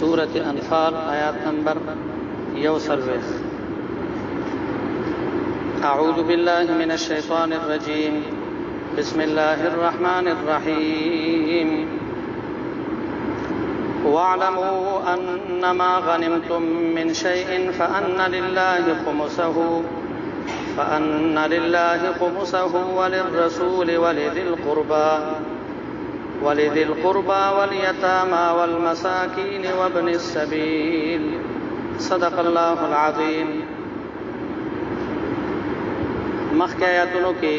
سورة انفال آیات نمبر 1 اعوذ بالله من الشیطان الرجیم بسم الله الرحمن الرحیم واعلموا انما غنمتم من شيء فأن لله خمسه وللرسول ولذي القربى واليتامى والمساكين وابن السبيل صدق الله العظيم. مخکې آیاتونو کې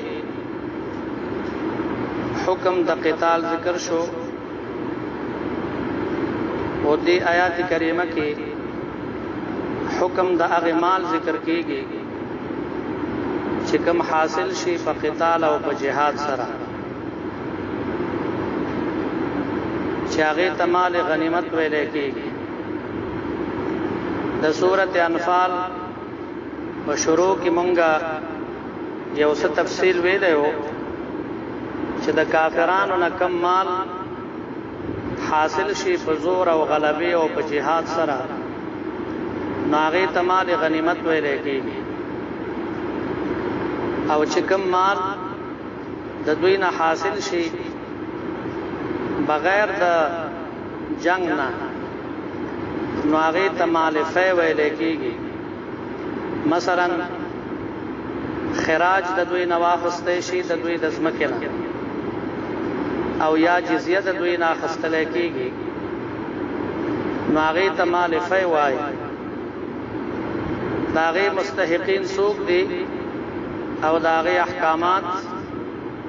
حکم د قتال ذکر شو او دې آیات کریمه کې حکم د هغه مال ذکر کیږي چې کوم حاصل شي په قتال او په جهاد سره، چې هغه ته مال غنیمت ویل کېږي. د سورۃ انفال په شروع کې مونږه یو څه تفصیل ویلو چې د کافرانو نه کم مال حاصل شي په زور او غلبه او په جهاد سره، ناغه ته مال غنیمت ویل کېږي. او چې کم مال د دوی نه حاصل شي بغیر د جنگ نه، نو هغه ته مال فی ویل کېږي. مثلا خراج د دوی نه واخیستی شي د دوی د ځمکې نه، او یا جزیه د دوی نه اخیستل کېږي، نو هغه ته مال فی وایي. د هغې مستحقین څوک دي او د هغې احکامات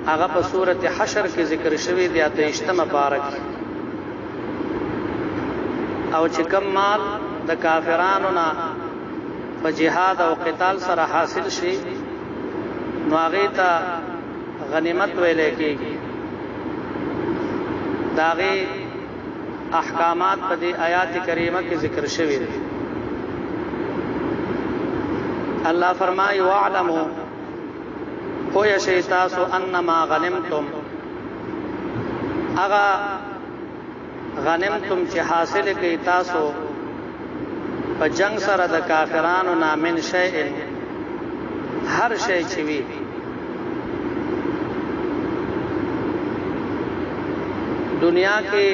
هغه په سورۃ حشر کې ذکر شوی دی 28 پاره کې. او چې کم مال د کافرانو نه په جهاد او قتال سره حاصل شي، نو هغه ته غنیمت ویل کېږي. د هغې احکامات په دې آیات کریمه کې ذکر شوی دی. الله فرمایي واعلموا پویا شئ تاسو انما غنمتم، اغا غنمتم چې حاصل کړئ تاسو په جنگ سره د کافرانو نه من شیء هر شی چې وي. دنیا کې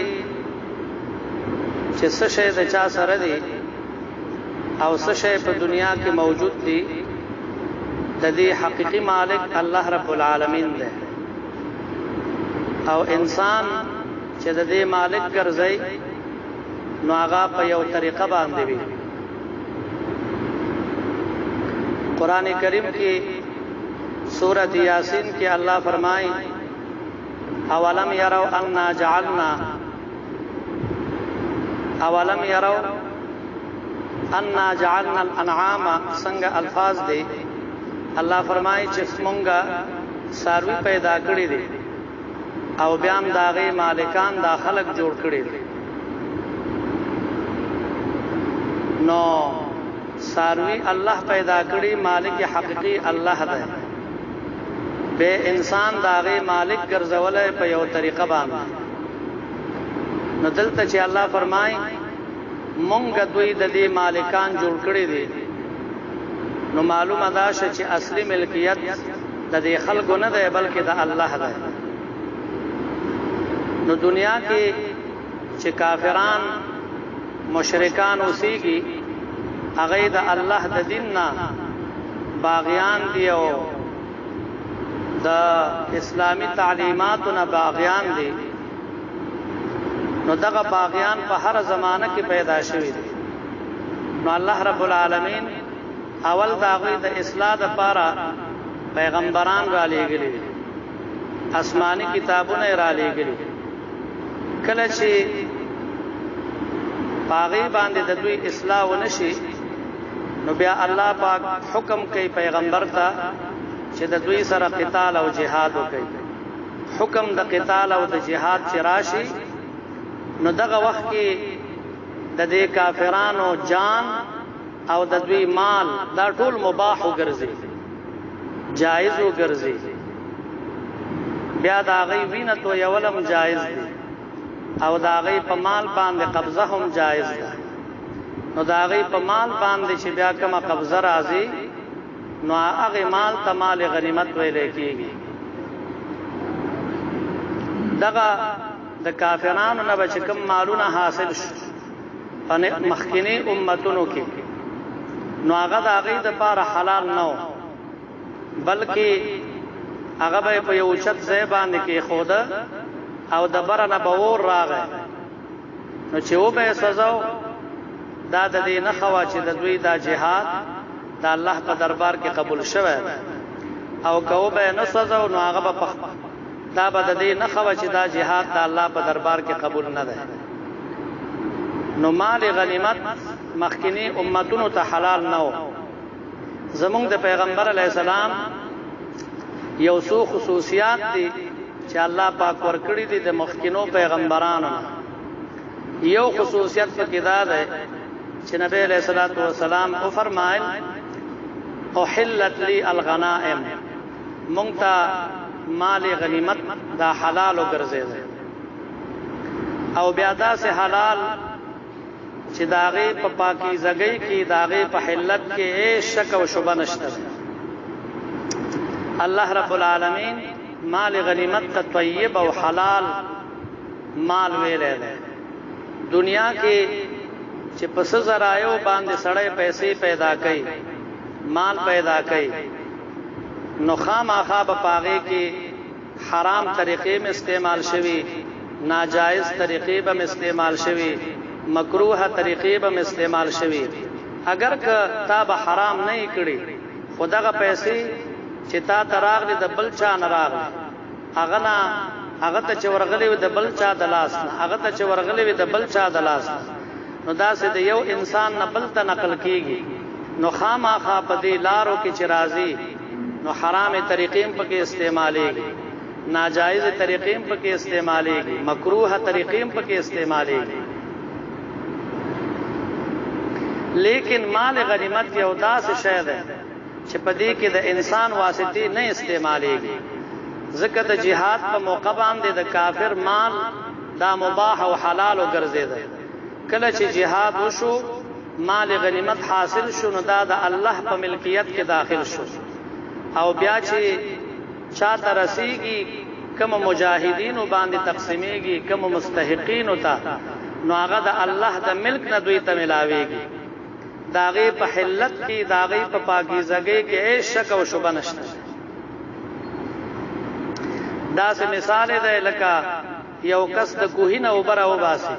چې څه شی د چا سره دی او څه شی په دنیا کې موجود دی، د دې حقيقي مالک الله رب العالمین دی. او انسان چې د دې مالک ګرځي نو هغه په یو طریقه باندې وي. قران کریم کې سورۃ یاسین کې الله فرمایي اولم يروا انا جعلنا الانعام څنګه الفاظ دي. الله فرمایي چې څنګه ساروی پیدا کړی دي او بیا هم داغه مالکان دا خلق جوړ کړی دي. نو ساروی الله پیدا کړی، مالک حقيقي الله دی، به انسان داغه مالک ګرځولای په یو طریقه باندې. نو دلته چې الله فرمایي مونږ دوی د دې مالکان جوړ کړی دي، نو معلومه ده چې اصلي ملکیت د دې خلکو نه ده بلکې د الله ده. نو دنیا کې چې کافران مشرکان اوسېږي، هغه د الله د دین نه باغیان دي او د اسلامی تعلیماتو نه باغیان دي. نو دغه باغیان په هر زمانه کې پیدا شوي دي. نو الله رب العالمین اول داغوی د اصلاح لپاره پیغمبران را لېږلي، آسماني کتابونه را لېږلي. کله چې باغی باندې د دوی اصلاح ونشي، نو بیا الله پاک حکم کوي پیغمبر ته چې د دوی سره قتال او جهاد وکړي. حکم د قتال او د جهاد چې راشي، نو دغه وخت کې د دې کافرانو جان او د دوی مال دا ټول مباح وګرځي، جائز وګرځي. بیا دا غي وینه تو یولم جائز دي او دا غي په مال باندې قبضه هم جایز ده. نو دا غي په مال باندې چې بیا کومه قبضه راځي نو هغه مال ته مال غنیمت ویل کېږي. دغه د کافرانو نه بچ کوم مالونه حاصل شو په مخکینی امتونو کې نو هغه د هغې دپاره حلال نه و، بلکې هغه به په یو اوچت ځای باندې کېښوده او د بره نه به اور راغی نو چې وبه یې سوځو دا د دې نښه وه چې د دوی دا جهاد د الله په دربار کې قبول شوی او که وبه یې نه سوځو نو هغه به دا به د دې نښه وه چې دا جهاد د الله په دربار کې قبول نه دی. نو مال غنیمت مخکینی امتونو ته حلال نه و. زمونږ د پیغمبر علیه السلام یو څو خصوصیات دي چې الله پاک ورکړي دي د مخکینو پیغمبرانو. یو خصوصیت پکې دا دی چې نبی علیہ الصلوۃ والسلام او فرمایل احلت لی الغنائم، مونږ ته مال غنیمت دا حلال وګرځیدل او بیا دا سه حلال چې داغه په پاکیزګۍ کې داغه په حلت کې هیڅ شک او شبهه نشته. الله رب العالمین مال غنیمت ته طیب او حلال مال ویلې ده. دنیا کې چې پس زرایو باندې سړی پیسې پیدا کوي، مال پیدا کوي، نو خامخا به پاغه کې حرام طریقې میں استعمال شوی، ناجائز طریقې به استعمال شوی، مکروه طریقې به استعمال شوی. اگر که تا به حرام نه کړي خدغه پیسې چې تا تراغلي د بل چا نه راغلي هغه ته چې ورغلي د بل چا د لاس نه هغه ته چې ورغلي د بل چا د لاس نو داسې د یو انسان نه بل ته نقل کیږي. نو خامخا په دې لارو کې چې راځي نو حرام طریقې پکې استعمالېږي، ناجائز طریقې پکې استعمالېږي، مکروه طریقې پکې استعمالېږي. لیکن مال غنیمت یو داسې شی ده چې په دې کې د انسان واسطې نه استعمالېږي. ځکه د جهاد په موقع باندې د کافر مال دا مباح او حلال وګرځېده. کله چې جهاد وشو مال غنیمت حاصل شو نو دا د الله په ملکیت کې داخل شو او بیا چې چاته رسیږي کوم مجاهدینو باندې تقسیمیږي کوم مستحقینو ته نو هغه د الله د ملک نه دوی ته ملاويږي. داغه په حلت کې داغه په پاکیزګۍ کې هیڅ شک او شبهه نشته. دا سه مثال دی لکه یو کس د کوهی نه وبره وباسي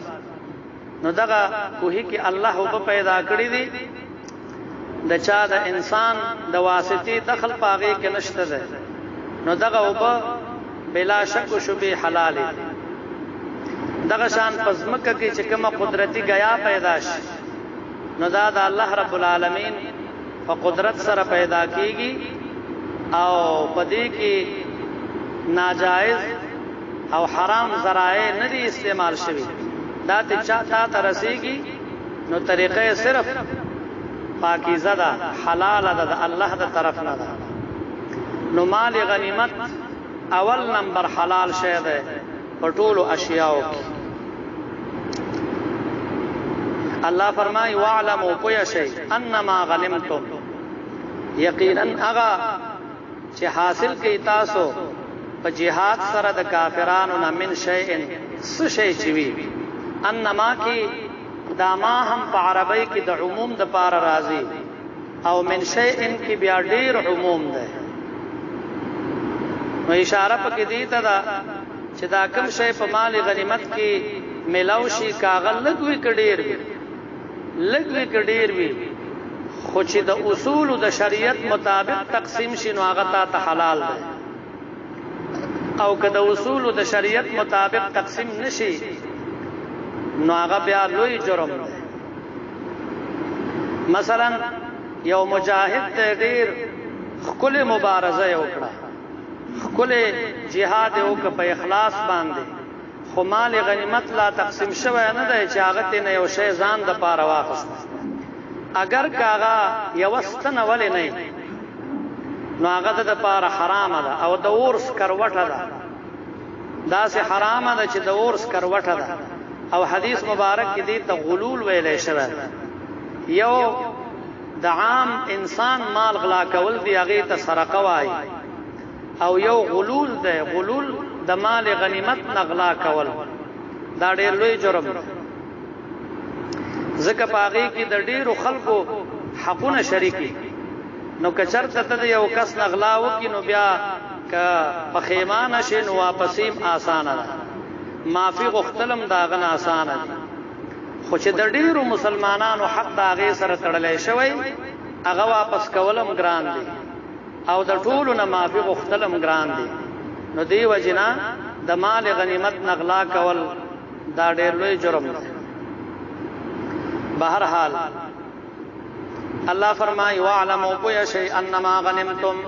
نو دغه کوهی کې الله وب پیدا کړی دی د چا د انسان د واسطې دخل پاغي کې نشته ده نو دغه وب بلا شک او شبهه حلال دی. دغه شان پزمکه کې چې کومه قدرتی غیا پیدا شي نو دا د الله رب العالمین په قدرت سره پیدا کیږي او پدې کې ناجائز او حرام ذرائع نه دي استعمال شوی. دا ته چاته ترسيږي نو طریقې صرف پاکیزه ده، حلال ده، د الله د طرف نه ده. نو مال غنیمت اول نمبر حلال شی ده په ټولو اشیاء کې. الله فرمای واعلموا پویا شی انما غنمتم، یقینا اغا چې حاصل کی تاسو په جهاد سره د کافرانو نه من شیء سشی چوي. انما کی داما هم په عربی کې د عموم د پار راضی او من شیء کی بیا ډیر عموم ده. نو اشاره پکې دی ته دا چې دا کوم شی په مال غنیمت کې ملاو شي کاغل لګوي کډیر وي لګوي کډیر وي خو چې د اصول د شریعت مطابق تقسیم شي نو هغه ته حلال ده او که د اصول د شریعت مطابق تقسیم نشي نو هغه بیا لوی جرم ده. مثلا یو مجاهد ډیر خپل مبارزه وکړه، خپل جهاد وکړه په اخلاص باندې، خو مال غنیمت لا تقسیم شوی نه دی چې هغه ته یو شی ځان د پاره واخست. اگر کاغه یو ستنه ولې نه نو هغه د پاره حرام ده او د اورس کروټه ده. دا سه حرام ده چې د اورس کروټه ده او حدیث مبارک کې دې ته غلول ویلې شوی یو د عام انسان مال غلا کول دی هغه ته سرقه وای او یو غلول دی غلول د مال غنیمت نغلا کول دا ډېر لوی جرم ځکه پاغي کې د ډېرو خلکو حقونه شریکي نو کچرته ته یو کس نغلا وکي نو بیا که پخیمانه شي نو واپسیم آسانه ده معافي غختلم داغه آسانه ده خو چې د ډیرو مسلمانانو حق د هغې سره تړلی شوی هغه واپس کولم ګران دی او د ټولو نه معافي غوښتلم ګران دی نو دې وجې نه د مال غنیمت نغلا کول دا ډېر لوی جرم دی بهرحال الله فرمایي واعلموا پوه شئ انما غنمتم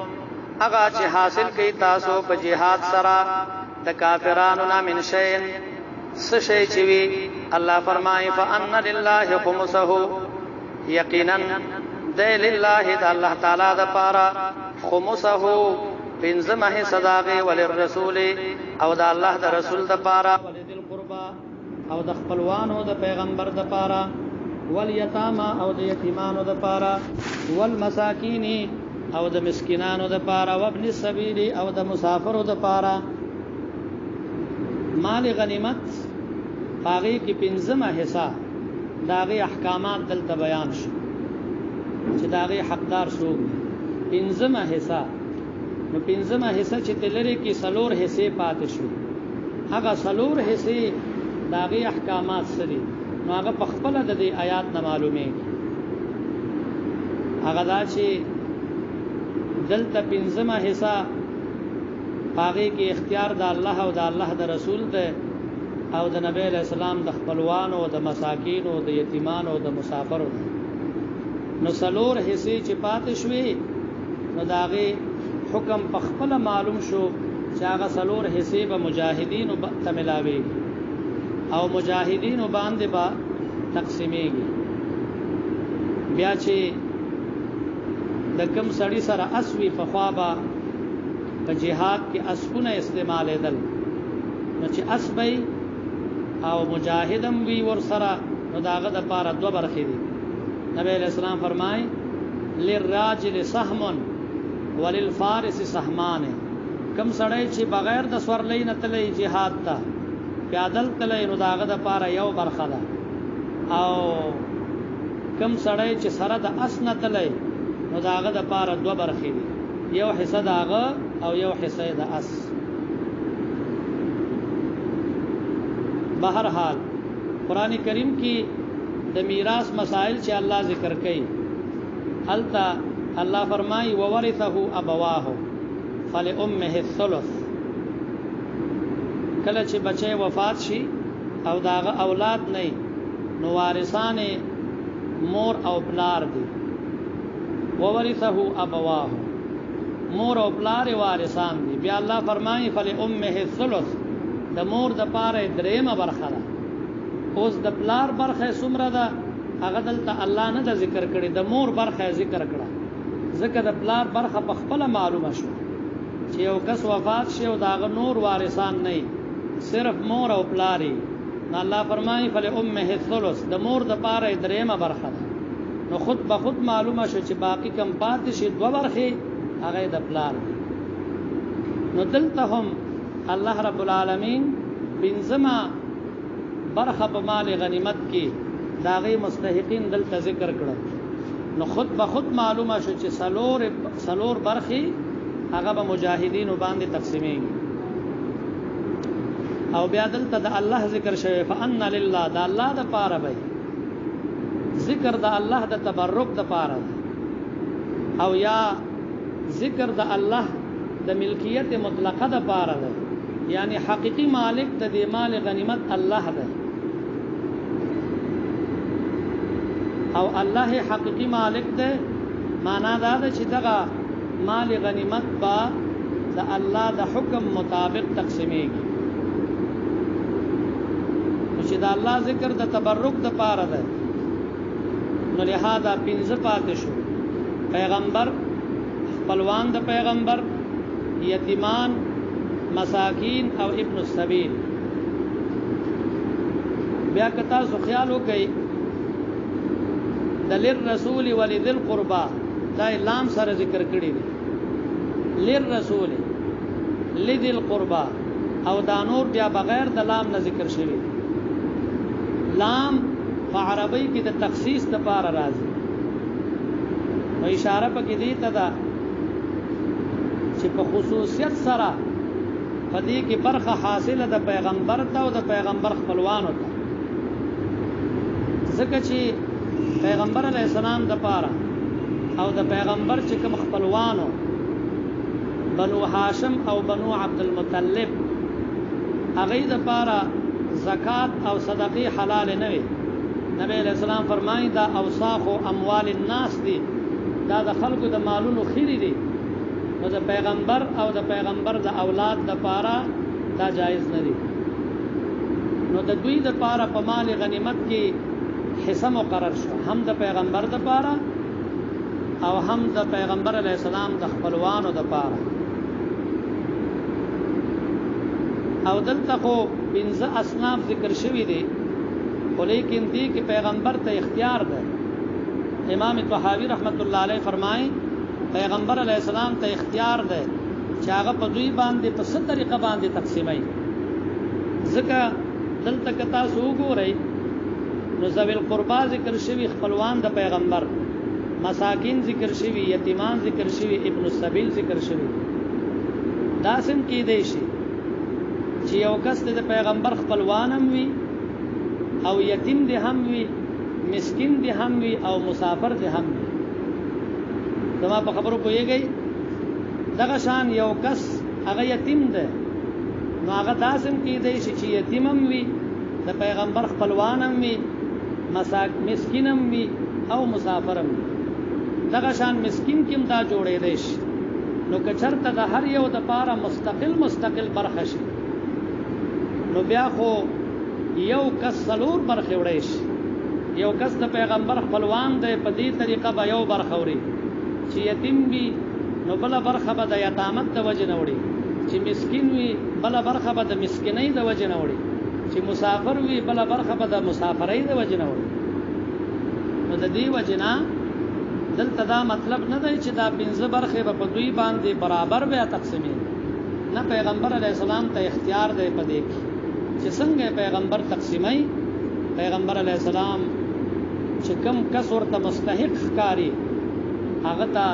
هغه چې حاصل کوي تاسو په جهاد سره د کافرانو نه من شیء سشی چوی الله فرمائے فان لله خمسه یقینا دے لله د الله تعالی د پارا خمسه پنځمه صداقه وللرسول او د الله د رسول د پارا ولذل قربا او د خپلوانو د پیغمبر د پارا والیتاما او د یتیمانو د پارا والمساکین او د مسکینانو د پارا وابن السبیل او د مسافرو د پارا مال غنیمت باغی کی پنځمه حصہ داغه احکامات دلته بیان شو چې داغه حقدار څوک پنځمه حصہ نو پنځمه حصہ چې تلری کی سلور حصے پاتې شو هغه سلور حصے داغه احکامات سری نو هغه په خپل د دې آیات نه معلومه هغه دا چې دلته پنځمه حصہ باغی کی اختیار د الله او د الله د رسول ته او د نبی علیہ السلام د خپلوانو او د مساکین او د یتیمانو او د مسافرو نو سلور حصے چې پاتې شوي نو داغه حکم په خپل معلوم شو چې هغه سلور حصے به مجاهدین او تملاوي او مجاهدین باندې با تقسیمېږي بیا چې د کم سړی سره اسوي فخوابا په جهاد کې اسونه استعمالېدل نو چې اسبي او مجاهدم وی ور سره نو داغه د پاره دوه برخې دي نبی علیہ السلام فرمای للراجل سهم وللفارس سهمان کم سړی چې بغیر د سورلې نه تلې jihad ته پیادل تلې نو داغه د پاره یو برخه ده او کم سړی چې سره د اس نه تلې نو داغه د پاره دوه برخې دي یو حصہ داغه او یو حصہ د اس بہرحال قرآن کریم کی د میراث مسائل چې الله ذکر کړي التا الله فرمای وورثه ابواه فلامه الثلث کله چې بچي وفات شي او داغه اولاد نه نو وارثان مور او پلار دي وورثه ابواه مور او پلار وارثان دي بیا الله فرمای فلامه الثلث د مور د پاره دریمه برخه ده اوس د پلار برخه سمره ده هغه دلته الله نه د ذکر کړي د مور برخه ذکر کړه ځکه د پلار برخه په خپل معلومه شو چې یو کس وفات شي او داغه نور وارثان نه صرف مور او پلاری نو الله فرمایي فلامه الثلث د مور د پاره دریمه برخه ده نو خود به خود معلومه شو چې باقی کم پاتې شي دوه برخه هغه د پلار نو دلته هم الله رب العالمین بنزما برخه په مال غنیمت کې داغه مستحقین دلته ذکر کړل نو خود به خود معلومه شو چې سلور برخه هغه به مجاهدین باندې تقسیمېږي او بیا دلته د الله ذکر شوی فان لله د الله د پاره به ذکر د الله د تبرک د پاره او یا ذکر د الله د ملکیت مطلقه د پاره ده یعنی حقیقی مالک د دې مال غنیمت الله ده او الله حقیقی مالک ده معنا دا ده چې دغه مال غنیمت با د الله د حکم مطابق تقسیمېږي چې د الله ذکر د تبرک د پاره ده نو لہذا پنځه پاتې شو پیغمبر خپلوان د پیغمبر یتیمان مساکین او ابن السبیل بیا که تاسو خیال وکړئ د للرسول ولذل قربا دا لام سره ذکر کړی دی للرسول لذل قربا او دا نور بیا بغیر د لام نه ذکر شوی لام په عربی کې د تخصیص لپاره راځي نو اشاره پکې دی ته دا چې په خصوصیت سره په دې کې برخه حاصله د پیغمبر ته او د پیغمبر خپلوانو ته ځکه چې پیغمبر علیه السلام د پاره او د پیغمبر چې کوم خپلوانو بنو هاشم او بنو عبد المطلب هغه د پاره زکات او صدقه حلال نه وي نبی علیہ السلام فرمایي دا اوساخ او اموال الناس دي دا د خلکو د مالونو خیری دي نو د پیغمبر او د پیغمبر د اولاد د پاره دا جایز نه دي نو د دوی د پاره په مال غنیمت کې حصہ مقرر شو هم د پیغمبر د پاره او هم د پیغمبر علیہ السلام د خپلوانو د پاره او دلته خو پنځه اصناف ذکر شوی دي ولیکن دې کې پیغمبر ته اختیار ده امام طحاوی رحمت الله علیه فرمایي پیغمبر علیہ السلام ته اختیار ده چې هغه په دوی باندې په څه طریقه باندې تقسیمای ځکه دلته کتا سو ګورئ نو ذوی القربا ذکر شوی خپلوان د پیغمبر مساکین ذکر شوی یتیمان ذکر شوی ابن السبیل ذکر شوی داسم کې دی شي چې یو کس د پیغمبر خپلوانم وي او یتیم دی هم وي مسکین دی هم وي او مسافر دی هم وي زما په خبرو پوهیږئ دغه شان یو کس هغه یتیم دی نو هغه داسم کې دی چې یتیمم وي د پیغمبر خپلوانم وي مسکینم وي او مسافرم وي دغه شان مسکین کیم دا جوړې دی نو کچرته د هر یو د پاره مستقل برخه شي نو بیا خو یو کس څلور برخه وړي شي یو کس د پیغمبر خپلوان دی په دې طریقه به یو برخه وړي چې یتیم وي نو بل برخه به د یتامت د وجه نه وړي چې مسکین وي بل برخه به د مسکینۍ د وجه نه وړي چې مسافر وي بل برخه به د مسافرۍ د وجه نه وړي نو د دې وجه نه دلته دا مطلب نه دی چې دا پنځه برخه به په دوی باندې برابر به تقسیمي نه پیغمبر علیه السلام ته اختیار دی په دې کې چې څنګه پیغمبر تقسیمای پیغمبر علیه السلام چې کم کس ورته مستحق ښکاری هغه ته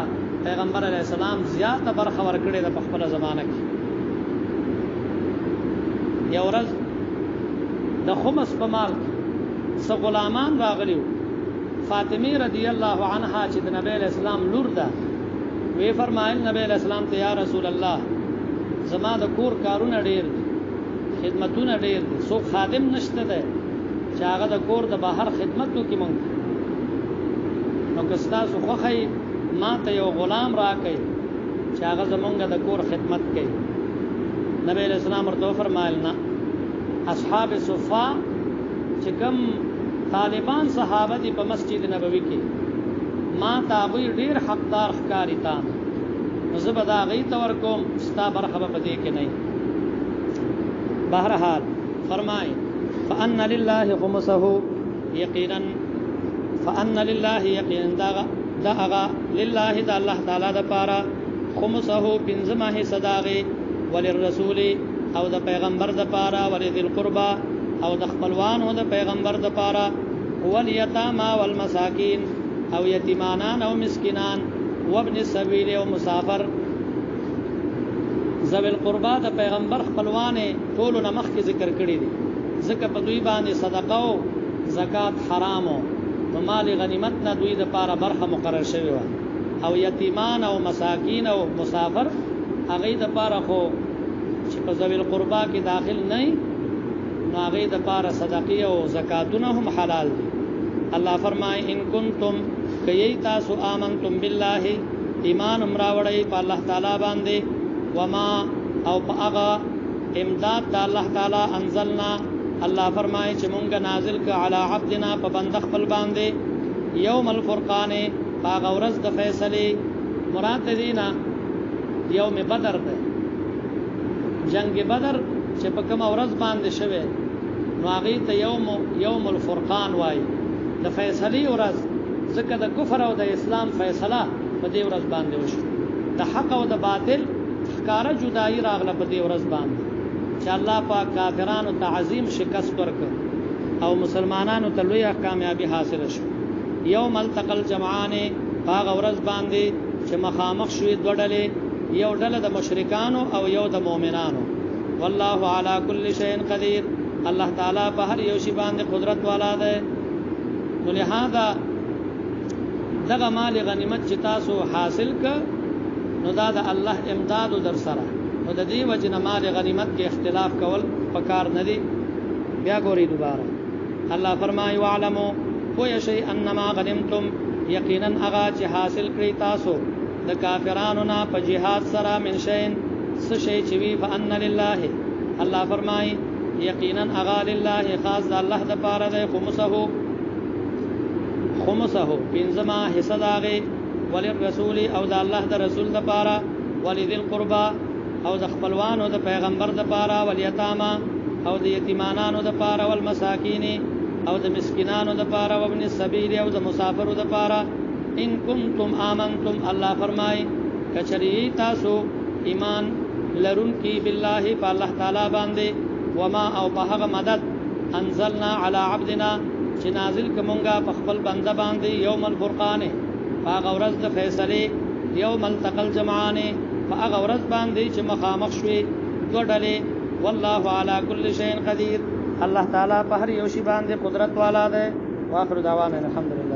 پیغمبر علیه السلام زیاته برخه ورکړې ده په خپل زمانه کې یو ورځ د خمس په مال څو غلامان راغلیو فاطمه رضی الله عنها چې د نبی علیہ السلام لور ده وی فرمایل نبی علیہ السلام ته یا رسول الله زما د کور کارونه ډیر خدمتونه ډیر دي سو خادم نشته ده چې هغه د کور د بهر خدمت وکړي مونږ نو که تاسو خوښئ ما ته یو غلام راکړئ چې هغه زمونږ د کور خدمت کوي نبی علیہ السلام ورته فرمایل نه اصحاب صفا چې کوم طالبان صحابه دي په مسجد نبوي کې ما تاغوی ډیر حقدار ښکاری تا نو زه به دا غي تور کوم ستا برخه په دې کې نه بهرحال فرمای فان لله خمسه یقینا فان لله یقینا دا هغه لله دا الله تعالی د پاره خمسه بنزمه صداغه وللرسول او د پیغمبر د پاره ولذل قربا او د خپلوانو د پیغمبر د پاره والیتاما والمساکین او یتیمانان او مسکینان وابن السبیل او مسافر ذوی القربا د پیغمبر خپلوانه ټول نه مخکې ذکر کړی دي ځکه په دوی باندې صدقه او زکات حرامو نو مال غنیمت نه دوی د پاره برخه مقرر شوی و او یتیمان او مساکین او مسافر هغه د پاره خو چې په ذوی القربا کې داخل نه نو هغه د پاره صدقه او زکاتونه هم حلال دي الله فرمای ان کنتم کای تاسو آمنتم بالله ایمان امراوړی په الله تعالی باندې وما او هغه امداد د الله تعالی انزلنا الله فرمای چې مونږه نازل ک علی عبدنا په بند خپل باندې یوم الفرقان هغه ورځ د فیصله مراد دینا یوم بدر ده جنگ بدر چې په کوم ورځ باندې شوه نو هغه ته یوم الفرقان وای د فیصله ورځ ځکه د کفر او د اسلام فیصله په دې ورځ باندې وشي د حق او د باطل ښکارا جدایي راغله په دې ورځ باندې چې الله پاک کافرانو ته عظیم شکست ورکړ او مسلمانانو ته لوی کامیابی حاصل شو یوم التقى الجمعان هغه ورځ باندې چې مخامخ شوې دوه ډلې یو ډله د مشرکانو او یو د مؤمنانو والله على كل شيء قدير الله تعالی په هر یو شی باندې قدرت والا دی نو لہذا دغه مال غنیمت چې تاسو حاصل ک نو دا د الله امداد در سره نو د دې وجه مال غنیمت کې اختلاف کول پکار نه دی بیا ګوري دوباره الله فرمایي واعلموا کوی شی انما غنمتم یقینا اغا چې حاصل کړی تاسو د کافرانو نه په جهاد سره من شین څه شی چې وی فان لله الله فرمایي یقینا اغا لله خاص الله د پاره د خمسه پنځما حصہ داغه وللرسول او د الله د رسول د پاره ولذل قربا او د خپلوانو د پیغمبر د پاره ولیتاما او د یتیمانانو د پاره والمساکین او د مسکینانو د پاره او ابن السبیل او د مسافرو د پاره ان کنتم آمنتم الله فرمای کچری تاسو ایمان لرون کی بالله په الله تعالی باندې وما او په هغه مدد انزلنا علی عبدنا چې نازل کومګه په خپل بنده باندې یوم الفرقان هغه ورځ د فیصله یوم التقى الجمعان هغه ورځ باندې چې مخامخ شوي دوه ډلې والله على كل شيء قدير الله تعالی په هر یو شی باندې قدرت والا دی واخر دعوانا الحمدلله